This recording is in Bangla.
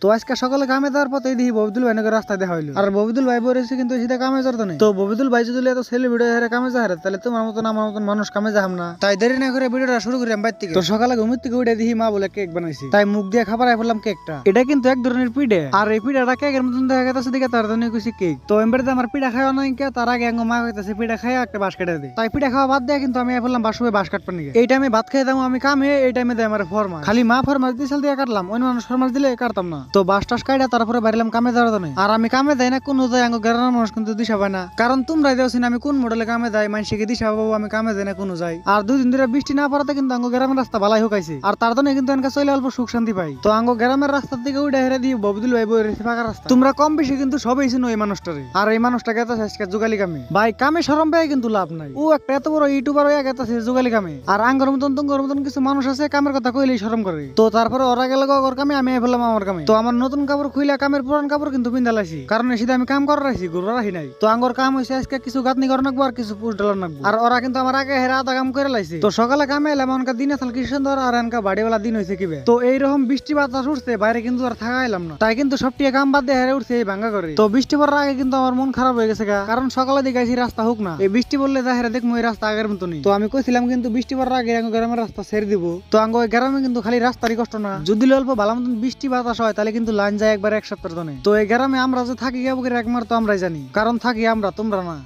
তো আজকে সকালে কামে যাওয়ার পথে দেখি ববিদুল ভাই নাকি রাস্তায় দেখা হইলো। আর ববিদুল ভাই বলেছে কিন্তু সেটা কামে যাতে নেই। তো ববিদুল ভাই যদি এত ছেলে ভিডিও হারে কামে যা হারে তাহলে তোমার মতন আমার মতন মানুষ কামে যাহাম না। তাই দেরি না করে ভিডিওটা শুরু করি আমি বাইর থেকে। তো সকালে ঘুমের থেকে উঠে দেখি মা বলে কেক বানাইছি, তাই মুখ দিয়ে খাবার আই ফেললাম কেকটা। এটা কিন্তু এক ধরনের পিঠে, আর এই পিঠাটা কেকের মতন দেখা গেছে দিকে তার জন্য কিছু কেক। তো এমবারে আমার পিঠা খাওয়া নাই কে, তার আগে মা হইতেছে পিঠা খাইয়া একটা বাঁশ কেটে দেয়। তাই পিঠা খাওয়া বাদ দিয়ে কিন্তু আমি ফেললাম বাসুয়ে বাঁশ কাটবার নিয়ে। এই টাইমে ভাত খাই দাম আমি কামে, এই টাইমে দেয় আমার ফরমাস। খালি মা ফরমাস দিয়ে দিয়ে কাটলাম, অন্য মানুষ ফরমাস দিলে কাটতাম না। তো বাঁশ টাস কাটা তারপরে বাড়িলাম কামে যাওয়ার জন্য। আর আমি কামে যাই না কোন যাই আঙ্গ গ্রামের মানুষ কিন্তু দিশা পায় না, কারণ তোমরাই দেওছি আমি কোন মডেলে কামে যাই, মানুষকে দিশা পাবো আমি কামে যাই না কোনো যাই। আর 2 দিন ধরে বৃষ্টি না পড়াতে কিন্তু আঙ্গ গ্রামের রাস্তা ভালাই হোকাইছে, আর তার জন্য কিন্তু এনকা চলে অল্প সুখ শান্তি পাই। তো আঙ্গ গ্রামের রাস্তার দিকে উঠে হেরে দিয়ে ববিদুল ভাই বই রয়েছে ফাঁকা রাস্তা। তোমরা কম বেশি কিন্তু সবাই চিনো এই মানুষটারে, আর এই মানুষটাকে এত শেষকে যুগালি কামে ভাই কামে সরম পায় কিন্তু লাভ নাই। ও একটা এত বড় ইউটিউবার হয়ে গেছে যুগালি কামে, আর আঙ্গর মতন তুঙ্গর মতন কিছু মানুষ আছে কামের কথা কইলেই শরম করে। তো তারপরে ওরা গেল গর কামে, আমি ফেললাম আমার কামে। তো আমার নতুন কাপড় খুইলা কামের পুরান কাপড় কিন্তু পিন্ধা লাইছি, কারণ এসে আমি কাম করার রাখছি ঘুরা রাখি নাই। তো আঙ্গর কাম হয়েছে আজকে কিছু গাঁথনি করা নাকবো আর কিছু পুষ ডালার নাকবো, আর ওরা কিন্তু আমার আগে হেরা আধা কাম করে লাইছে। তো সকালে কামে এলাম অনকা দিন আসাল কি সুন্দর, আর এনকা বাড়িওয়ালা দিন হয়েছে কিবে। তো এইরকম বৃষ্টি বাতাস উঠছে বাইরে কিন্তু আর থাকা এলাম না, তাই কিন্তু সবটিয়া কাম বাদ দিয়ে হেরে উঠছে এই ভাঙ্গা করে। তো বৃষ্টি পড়ার আগে কিন্তু আমার মন খারাপ হয়ে গেছে গা, কারণ সকালে দিকে আইছি রাস্তা হোক না, এই বৃষ্টি বললে যা হেরে দেখবো এই রাস্তা আগের মতো নেই। তো আমি কইছিলাম কিন্তু বৃষ্টি পড়ার আগে আঙ্গ গ্রামের রাস্তা ছেড়ে দিব। তো আঙ্গ গ্রামে কিন্তু খালি রাস্তারই কষ্ট না, যদি অল্প ভালো মতন বৃষ্টি বাতাস হয় তাহলে কিন্তু লাইন যায় একবার এক সপ্তাহের জন্য। তো এই গ্রামে আমরা যে থাকি একমাত্র তো আমরাই জানি, কারণ থাকি আমরা, তোমরা না।